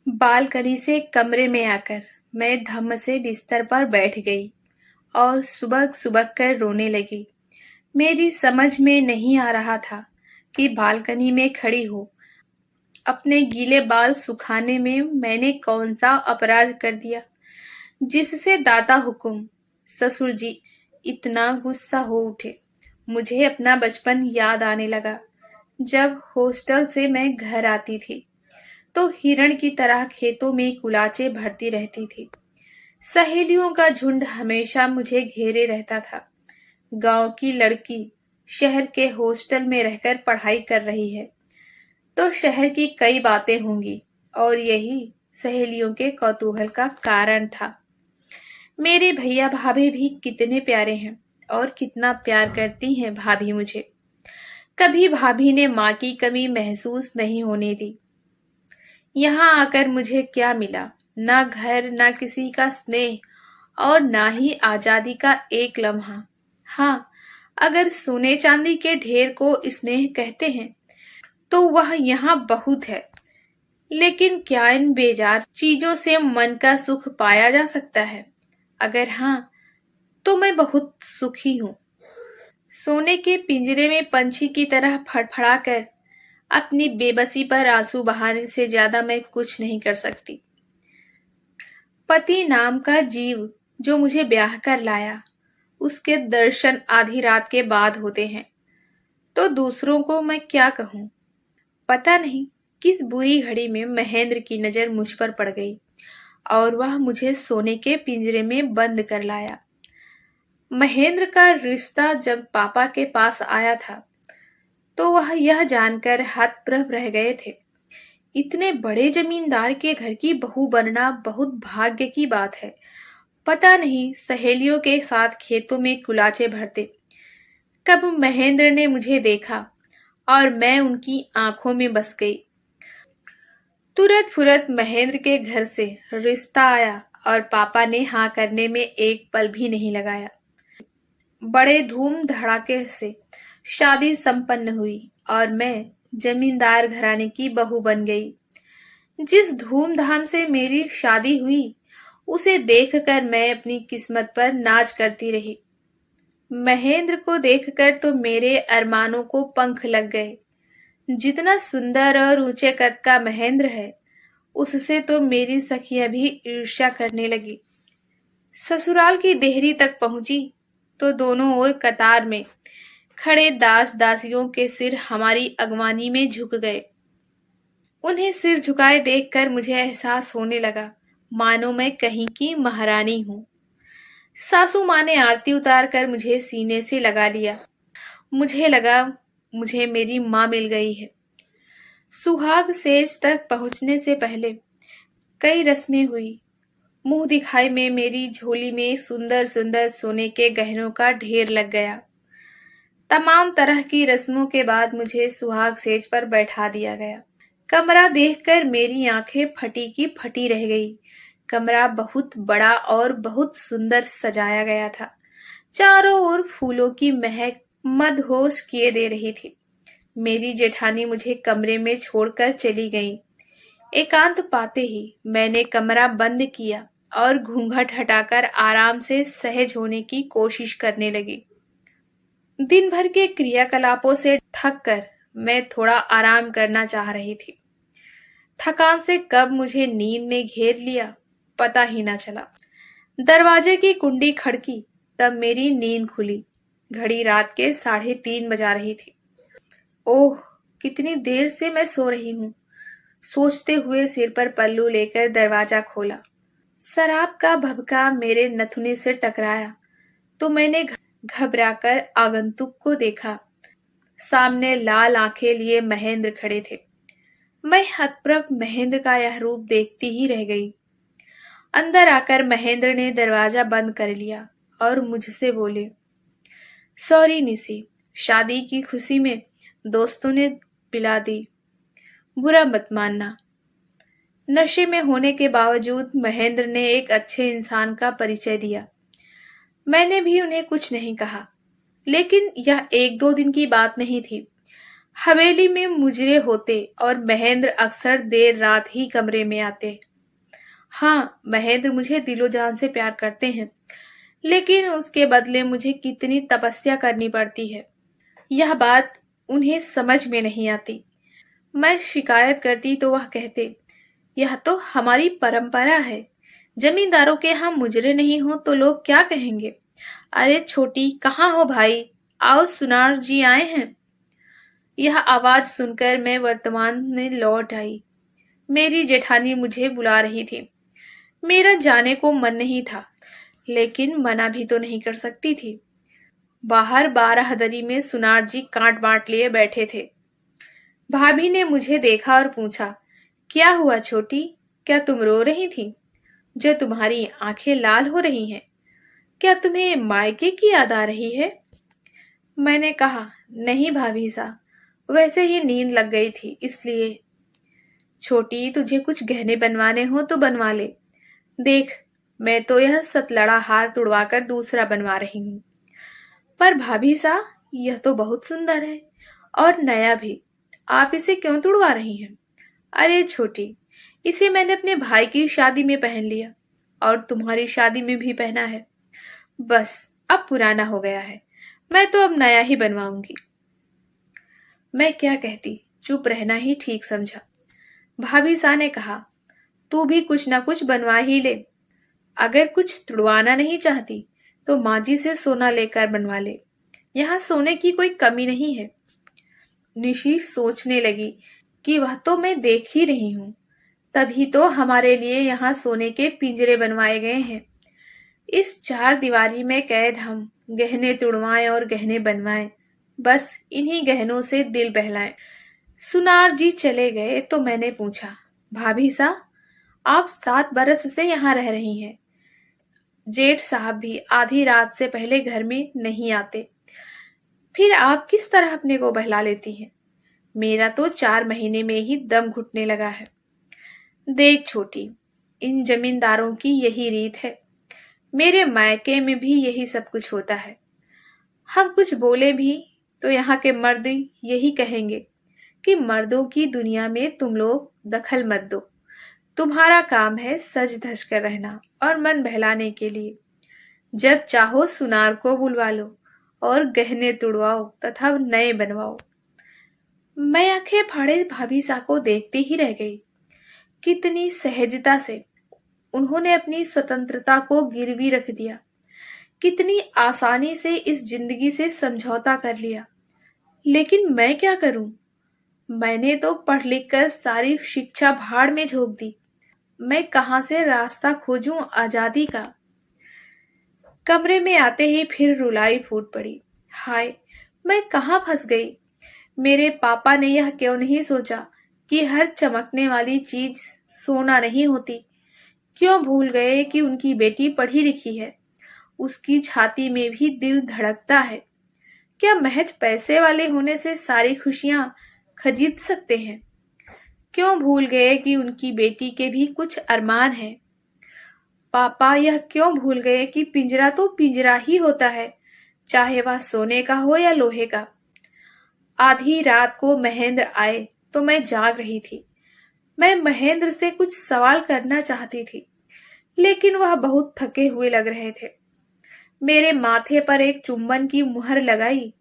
Balcony से कमरे में आकर मैं धम्म से बिस्तर पर बैठ गई और सुबक सुबक कर रोने लगी। मेरी समझ में नहीं आ रहा था कि बालकनी में खड़ी हो अपने गीले बाल सुखाने में मैंने कौन सा अपराध कर दिया जिससे दाता हुकुम ससुर जी इतना गुस्सा हो उठे। मुझे अपना बचपन याद आने लगा, जब हॉस्टल से मैं घर आती थी तो हिरण की तरह खेतों में कुलाचे भरती रहती थी। सहेलियों का झुंड हमेशा मुझे घेरे रहता था। गांव की लड़की शहर के हॉस्टल में रहकर पढ़ाई कर रही है तो शहर की कई बातें होंगी, और यही सहेलियों के कौतूहल का कारण था। मेरे भैया भाभी भी कितने प्यारे हैं और कितना प्यार करती हैं भाभी मुझे। कभी भाभी ने माँ की कमी महसूस नहीं होने दी। यहाँ आकर मुझे क्या मिला? ना घर, ना किसी का स्नेह और ना ही आजादी का एक लम्हा। हाँ, अगर सोने चांदी के ढेर को स्नेह कहते हैं तो वह यहाँ बहुत है। लेकिन क्या इन बेजार चीजों से मन का सुख पाया जा सकता है? अगर हाँ, तो मैं बहुत सुखी हूँ। सोने के पिंजरे में पंछी की तरह फड़फड़ाकर अपनी बेबसी पर आंसू बहाने से ज्यादा मैं कुछ नहीं कर सकती। पति नाम का जीव जो मुझे ब्याह कर लाया, उसके दर्शन आधी रात के बाद होते हैं, तो दूसरों को मैं क्या कहूँ? पता नहीं किस बुरी घड़ी में महेंद्र की नजर मुझ पर पड़ गई और वह मुझे सोने के पिंजरे में बंद कर लाया। महेंद्र का रिश्ता जब पापा के पास आया था तो वह यह जानकर हतप्रभ रह गए थे। इतने बड़े जमींदार के घर की बहू बनना बहुत भाग्य की बात है। पता नहीं सहेलियों के साथ खेतों में कुलाचे भरते कब महेंद्र ने मुझे देखा और मैं उनकी आंखों में बस गई। तुरंत फुरत महेंद्र के घर से रिश्ता आया और पापा ने हाँ करने में एक पल भी नहीं लगाया। बड़े धूम धड़ाके से शादी संपन्न हुई और मैं जमींदार घराने की बहू बन गई। जिस धूमधाम से मेरी शादी हुई उसे देखकर मैं अपनी किस्मत पर नाज करती रही। महेंद्र को देखकर तो मेरे अरमानों को पंख लग गए। जितना सुंदर और ऊंचे कद का महेंद्र है, उससे तो मेरी सखियां भी ईर्ष्या करने लगी। ससुराल की देहरी तक पहुंची तो दोनों ओर कतार में खड़े दास दासियों के सिर हमारी अगवानी में झुक गए। उन्हें सिर झुकाए देखकर मुझे एहसास होने लगा मानो मैं कहीं की महारानी हूँ। सासू माँ ने आरती उतार कर मुझे सीने से लगा लिया। मुझे लगा मुझे मेरी माँ मिल गई है। सुहाग सेज तक पहुंचने से पहले कई रस्में हुई। मुंह दिखाई में मेरी झोली में सुंदर सुंदर सोने के गहनों का ढेर लग गया। तमाम तरह की रस्मों के बाद मुझे सुहाग सेज पर बैठा दिया गया। कमरा देखकर मेरी आंखें फटी की फटी रह गई। कमरा बहुत बड़ा और बहुत सुंदर सजाया गया था। चारों ओर फूलों की महक मदहोश किए दे रही थी। मेरी जेठानी मुझे कमरे में छोड़कर चली गई। एकांत पाते ही मैंने कमरा बंद किया और घूंघट हटाकर आराम से सहज होने की कोशिश करने लगी। दिन भर के क्रियाकलापों से थक कर मैं थोड़ा आराम करना चाह रही थी। थकान से कब मुझे नींद ने घेर लिया पता ही ना चला। दरवाजे की कुंडी खड़की तब मेरी नींद खुली। घड़ी रात के 3:30 बजा रही थी। ओह, कितनी देर से मैं सो रही हूँ, सोचते हुए सिर पर पल्लू लेकर दरवाजा खोला। शराब का भभका मेरे नथुने से टकराया तो मैंने घबराकर आगंतुक को देखा। सामने लाल आंखें लिए महेंद्र खड़े थे। मैं हतप्रभ महेंद्र का यह रूप देखती ही रह गई। अंदर आकर महेंद्र ने दरवाजा बंद कर लिया और मुझसे बोले, सॉरी निसी, शादी की खुशी में दोस्तों ने पिला दी, बुरा मत मानना। नशे में होने के बावजूद महेंद्र ने एक अच्छे इंसान का परिचय दिया। मैंने भी उन्हें कुछ नहीं कहा, लेकिन यह 1-2 दिन की बात नहीं थी। हवेली में मुजरे होते और महेंद्र अक्सर देर रात ही कमरे में आते। हाँ, महेंद्र मुझे दिलो जान से प्यार करते हैं, लेकिन उसके बदले मुझे कितनी तपस्या करनी पड़ती है, यह बात उन्हें समझ में नहीं आती। मैं शिकायत करती तो वह कहते, यह तो हमारी परंपरा है। जमींदारों के हम मुजरे नहीं हो तो लोग क्या कहेंगे। अरे छोटी, कहाँ हो भाई? आओ, सुनार जी आए हैं। यह आवाज सुनकर मैं वर्तमान में लौट आई। मेरी जेठानी मुझे बुला रही थी। मेरा जाने को मन नहीं था, लेकिन मना भी तो नहीं कर सकती थी। बाहर बाराहदरी में सुनार जी काट बांट लिए बैठे थे। भाभी ने मुझे देखा और पूछा, क्या हुआ छोटी? क्या तुम रो रही थी? जो तुम्हारी आंखें लाल हो रही हैं, क्या तुम्हें मायके की याद आ रही है? मैंने कहा, नहीं भाभी साहब, वैसे ही नींद लग गई थी इसलिए। छोटी, तुझे कुछ गहने बनवाने हो तो बनवा ले। देख, मैं तो यह सतलड़ा हार तुड़वाकर दूसरा बनवा रही हूँ। पर भाभी साहब, यह तो बहुत सुंदर है और नया भी। आप इसे क्यों तुड़वा रही हैं? अरे छोटी, इसे मैंने अपने भाई की शादी में पहन लिया और तुम्हारी शादी में भी पहना है। बस अब पुराना हो गया है, मैं तो अब नया ही बनवाऊंगी। मैं क्या कहती, चुप रहना ही ठीक समझा। भाभी सा ने कहा, तू भी कुछ ना कुछ बनवा ही ले। अगर कुछ तुड़वाना नहीं चाहती तो माँ जी से सोना लेकर बनवा ले, यहाँ सोने की कोई कमी नहीं है। निशी सोचने लगी कि वह तो मैं देख ही रही हूँ, तभी तो हमारे लिए यहाँ सोने के पिंजरे बनवाए गए हैं। इस चार दीवारी में कैद हम गहने तुड़वाएं और गहने बनवाएं, बस इन्हीं गहनों से दिल बहलाएं। सुनार जी चले गए तो मैंने पूछा, भाभी सा, आप 7 बरस से यहाँ रह रही हैं। जेठ साहब भी आधी रात से पहले घर में नहीं आते, फिर आप किस तरह अपने को बहला लेती हैं? मेरा तो 4 महीने में ही दम घुटने लगा है। देख छोटी, इन जमींदारों की यही रीत है। मेरे मायके में भी यही सब कुछ होता है। हम कुछ बोले भी तो यहाँ के मर्द यही कहेंगे कि मर्दों की दुनिया में तुम लोग दखल मत दो। तुम्हारा काम है सज धज कर रहना और मन बहलाने के लिए। जब चाहो सुनार को बुलवा लो और गहने तुड़वाओ तथा नए बनवाओ। मैं आंखें फाड़े भाभी सा को देखते ही रह गई। कितनी सहजता से उन्होंने अपनी स्वतंत्रता को गिरवी रख दिया, कितनी आसानी से इस जिंदगी से समझौता कर लिया। लेकिन मैं क्या करूं? मैंने तो पढ़ लिख कर सारी शिक्षा भाड़ में झोंक दी। मैं कहां से रास्ता खोजूं आजादी का? कमरे में आते ही फिर रुलाई फूट पड़ी। हाय, मैं कहां फंस गई? मेरे पापा ने यह क्यों नहीं सोचा कि हर चमकने वाली चीज सोना नहीं होती? क्यों भूल गए कि उनकी बेटी पढ़ी लिखी है, उसकी छाती में भी दिल धड़कता है। क्या महज पैसे वाले होने से सारी खुशियां खरीद सकते हैं? क्यों भूल गए कि उनकी बेटी के भी कुछ अरमान हैं? पापा यह क्यों भूल गए कि पिंजरा तो पिंजरा ही होता है, चाहे वह सोने का हो या लोहे का। आधी रात को महेंद्र आए तो मैं जाग रही थी। मैं महेंद्र से कुछ सवाल करना चाहती थी, लेकिन वह बहुत थके हुए लग रहे थे। मेरे माथे पर एक चुंबन की मुहर लगाई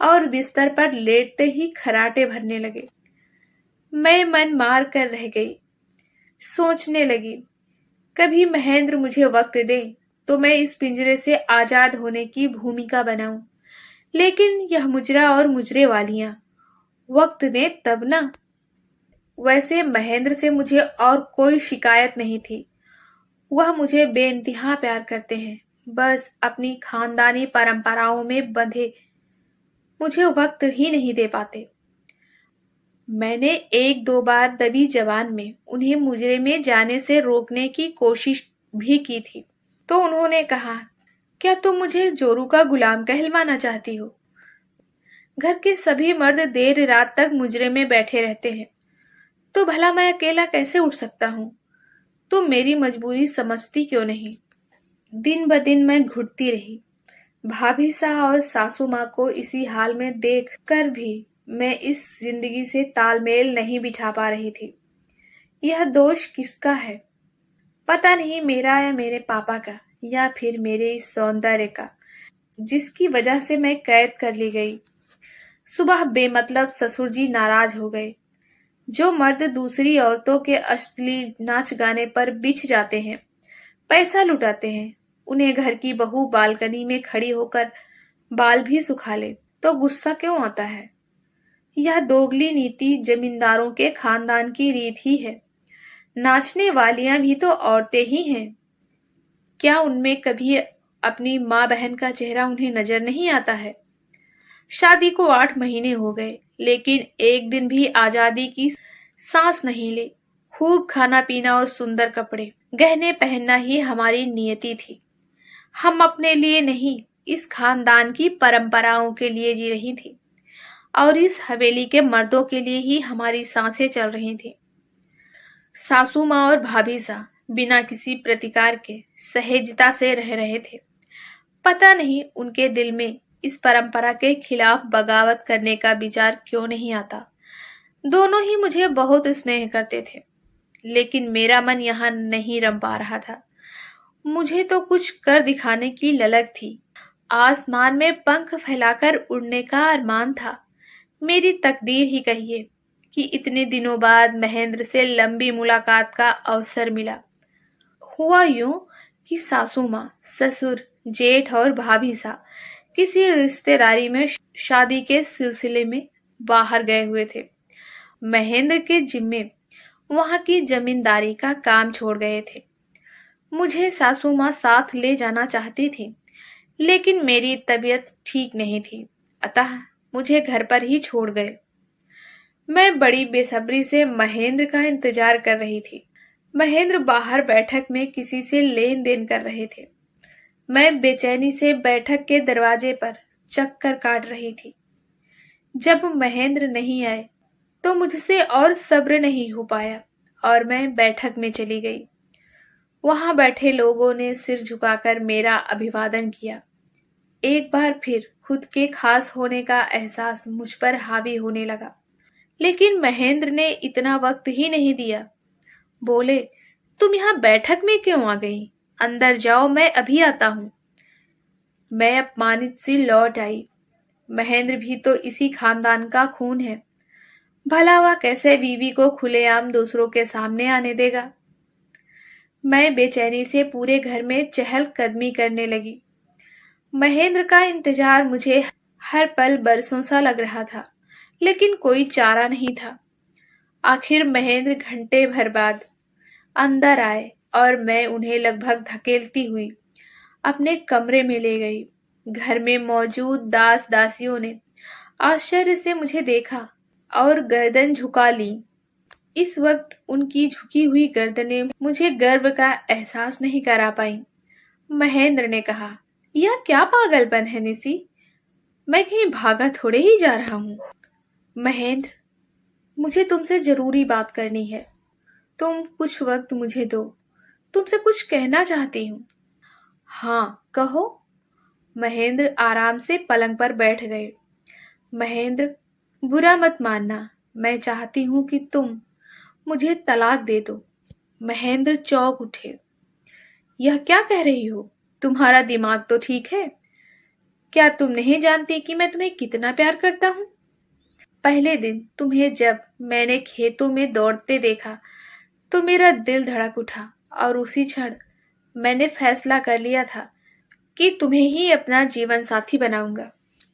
और बिस्तर पर लेटते ही खराटे भरने लगे। मैं मन मार कर रह गई। सोचने लगी, कभी महेंद्र मुझे वक्त दे तो मैं इस पिंजरे से आजाद होने की भूमिका बनाऊं। लेकिन यह मुजरा और मुजरे वालियां वक्त दे तब ना। वैसे महेंद्र से मुझे और कोई शिकायत नहीं थी। वह मुझे बेइंतहा प्यार करते हैं, बस अपनी खानदानी परंपराओं में बंधे मुझे वक्त ही नहीं दे पाते। मैंने 1-2 बार दबी जबान में उन्हें मुजरे में जाने से रोकने की कोशिश भी की थी, तो उन्होंने कहा, क्या तुम मुझे जोरू का गुलाम कहलवाना चाहती हो? घर के सभी मर्द देर रात तक मुजरे में बैठे रहते हैं, तो भला मैं अकेला कैसे उठ सकता हूँ? तुम मेरी मजबूरी समझती क्यों नहीं? दिन ब दिन मैं घुटती रही। भाभी सा और सासू माँ को इसी हाल में देख कर भी मैं इस जिंदगी से तालमेल नहीं बिठा पा रही थी। यह दोष किसका है? पता नहीं, मेरा या मेरे पापा का, या फिर मेरे इस सौंदर्य का, जिसकी वजह से मैं कैद कर ली गई। सुबह बेमतलब ससुर जी नाराज हो गए। जो मर्द दूसरी औरतों के अश्लील नाच गाने पर बिछ जाते हैं, पैसा लुटाते हैं, उन्हें घर की बहू बालकनी में खड़ी होकर बाल भी सुखा ले, तो गुस्सा क्यों आता है? यह दोगली नीति जमींदारों के खानदान की रीत ही है। नाचने वालियां भी तो औरतें ही हैं। क्या उनमें कभी अपनी माँ बहन का चेहरा उन्हें नजर नहीं आता है? शादी को 8 महीने हो गए, लेकिन एक दिन भी आजादी की सांस नहीं ली। खूब खाना पीना और सुंदर कपड़े गहने पहनना ही हमारी नियति थी। हम अपने लिए नहीं, इस खानदान की परंपराओं के लिए जी रही थी, और इस हवेली के मर्दों के लिए ही हमारी सांसें चल रही थी। सासू माँ और भाभी सा बिना किसी प्रतिकार के सहेजता से रह रहे थे। पता नहीं उनके दिल में इस परंपरा के खिलाफ बगावत करने का विचार क्यों नहीं आता। दोनों ही मुझे बहुत स्नेह करते थे, लेकिन मेरा मन यहाँ नहीं रम पा रहा था। मुझे तो कुछ कर दिखाने की ललक थी। आसमान में पंख फैलाकर उड़ने का अरमान था। मेरी तकदीर ही कहिए कि इतने दिनों बाद महेंद्र से लंबी मुलाकात का अवसर मिला। हुआ यूं कि सासू माँ, ससुर, जेठ और भाभी सा किसी रिश्तेदारी में शादी के सिलसिले में बाहर गए हुए थे। महेंद्र के जिम्मे वहां की जमींदारी का काम छोड़ गए थे। मुझे सासू माँ साथ ले जाना चाहती थी, लेकिन मेरी तबीयत ठीक नहीं थी, अतः मुझे घर पर ही छोड़ गए। मैं बड़ी बेसब्री से महेंद्र का इंतजार कर रही थी। महेंद्र बाहर बैठक में किसी से लेन देन कर रहे थे। मैं बेचैनी से बैठक के दरवाजे पर चक्कर काट रही थी। जब महेंद्र नहीं आए तो मुझसे और सब्र नहीं हो पाया और मैं बैठक में चली गई। वहां बैठे लोगों ने सिर झुकाकर मेरा अभिवादन किया। एक बार फिर खुद के खास होने का एहसास मुझ पर हावी होने लगा, लेकिन महेंद्र ने इतना वक्त ही नहीं दिया। बोले, तुम यहाँ बैठक में क्यों आ गई? अंदर जाओ, मैं अभी आता हूँ। मैं अपमानित सी लौट आई। महेंद्र भी तो इसी खानदान का खून है। भला वह कैसे बीवी को खुलेआम दूसरों के सामने आने देगा? मैं बेचैनी से पूरे घर में चहलकदमी करने लगी। महेंद्र का इंतजार मुझे हर पल बरसों सा लग रहा था, लेकिन कोई चारा नहीं था। आखिर महेंद्र घंटे भर बाद अंदर आए और मैं उन्हें लगभग धकेलती हुई अपने कमरे में ले गई। घर में मौजूद दास दासियों ने आश्चर्य से मुझे देखा और गर्दन झुका ली। इस वक्त उनकी झुकी हुई गर्दनें मुझे गर्व का एहसास नहीं करा पाई। महेंद्र ने कहा, यह क्या पागलपन है निसी? मैं कहीं भागा थोड़े ही जा रहा हूँ। महेंद्र, मुझे तुमसे जरूरी बात करनी है। तुम कुछ वक्त मुझे दो, तुमसे कुछ कहना चाहती हूँ। हाँ, कहो। महेंद्र आराम से पलंग पर बैठ गए। महेंद्र, बुरा मत मानना, मैं चाहती हूँ कि तुम मुझे तलाक दे दो। महेंद्र चौंक उठे। यह क्या कह रही हो? तुम्हारा दिमाग तो ठीक है। क्या तुम नहीं जानती कि मैं तुम्हें कितना प्यार करता हूँ? पहले दिन तुम्हें जब मैंने खेतों में दौड़ते देखा तो मेरा दिल धड़क उठा और उसी क्षण मैंने फैसला कर लिया था कि तुम्हें ही अपना जीवन साथी बनाऊंगा।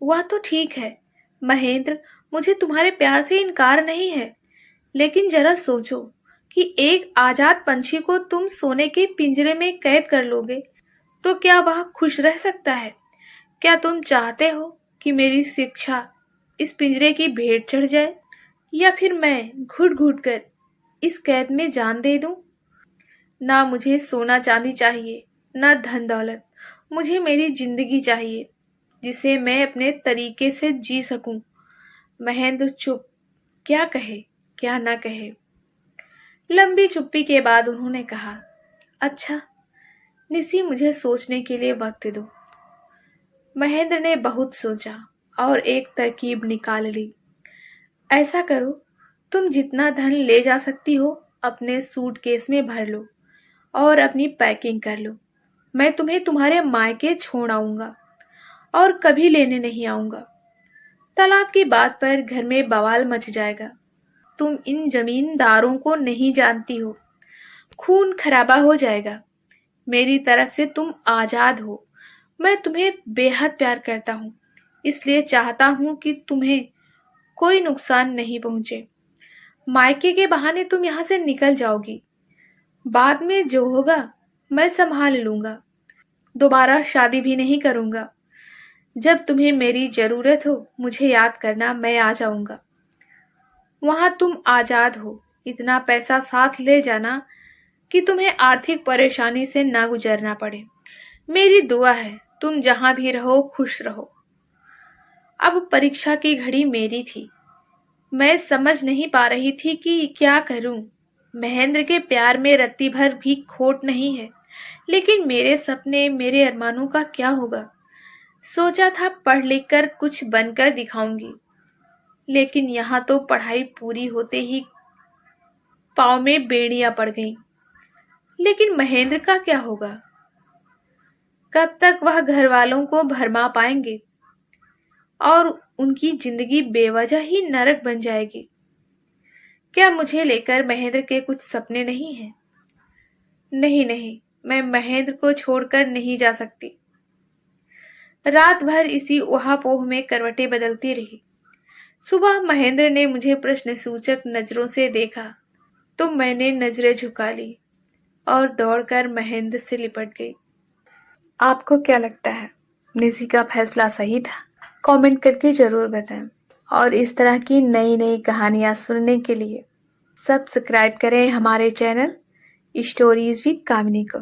वह तो ठीक है महेंद्र, मुझे तुम्हारे प्यार से इनकार नहीं है, लेकिन जरा सोचो कि एक आजाद पंछी को तुम सोने के पिंजरे में कैद कर लोगे तो क्या वह खुश रह सकता है? क्या तुम चाहते हो कि मेरी शिक्षा इस पिंजरे की भेंट चढ़ जाए, या फिर मैं घुट घुट कर इस कैद में जान दे दूं? ना मुझे सोना चांदी चाहिए, ना धन दौलत। मुझे मेरी जिंदगी चाहिए जिसे मैं अपने तरीके से जी सकूं। महेंद्र चुप, क्या कहे क्या ना कहे। लंबी चुप्पी के बाद उन्होंने कहा, अच्छा निसी, मुझे सोचने के लिए वक्त दो। महेंद्र ने बहुत सोचा और एक तरकीब निकाल ली। ऐसा करो, तुम जितना धन ले जा सकती हो अपने सूटकेस में भर लो और अपनी पैकिंग कर लो। मैं तुम्हें तुम्हारे मायके छोड़ आऊंगा और कभी लेने नहीं आऊंगा। तलाक की बात पर घर में बवाल मच जाएगा। तुम इन जमींदारों को नहीं जानती हो, खून खराबा हो जाएगा। मेरी तरफ से तुम आजाद हो। मैं तुम्हें बेहद प्यार करता हूँ, इसलिए चाहता हूँ कि तुम्हें कोई नुकसान नहीं पहुंचे। मायके के बहाने तुम यहाँ से निकल जाओगी। बाद में जो होगा मैं संभाल लूंगा। दोबारा शादी भी नहीं करूंगा। जब तुम्हें मेरी जरूरत हो मुझे याद करना, मैं आ जाऊंगा। वहां तुम आजाद हो। इतना पैसा साथ ले जाना कि तुम्हें आर्थिक परेशानी से ना गुजरना पड़े। मेरी दुआ है तुम जहां भी रहो खुश रहो। अब परीक्षा की घड़ी मेरी थी। मैं समझ नहीं पा रही थी कि क्या करूं। महेंद्र के प्यार में रत्ती भर भी खोट नहीं है, लेकिन मेरे सपने, मेरे अरमानों का क्या होगा। सोचा था पढ़ लिख कर कुछ बनकर दिखाऊंगी, लेकिन यहाँ तो पढ़ाई पूरी होते ही पाँव में बेड़ियां पड़ गईं। लेकिन महेंद्र का क्या होगा? कब तक वह घर वालों को भरमा पाएंगे और उनकी जिंदगी बेवजह ही नरक बन जाएगी। क्या मुझे लेकर महेंद्र के कुछ सपने नहीं हैं? नहीं नहीं, मैं महेंद्र को छोड़कर नहीं जा सकती। रात भर इसी ऊहापोह में करवटें बदलती रही। सुबह महेंद्र ने मुझे प्रश्नसूचक नजरों से देखा तो मैंने नजरें झुका ली और दौड़कर महेंद्र से लिपट गई। आपको क्या लगता है, निशी का फैसला सही था? कमेंट करके जरूर बताएं और इस तरह की नई नई कहानियां सुनने के लिए सब्सक्राइब करें हमारे चैनल स्टोरीज विद कामिनी को।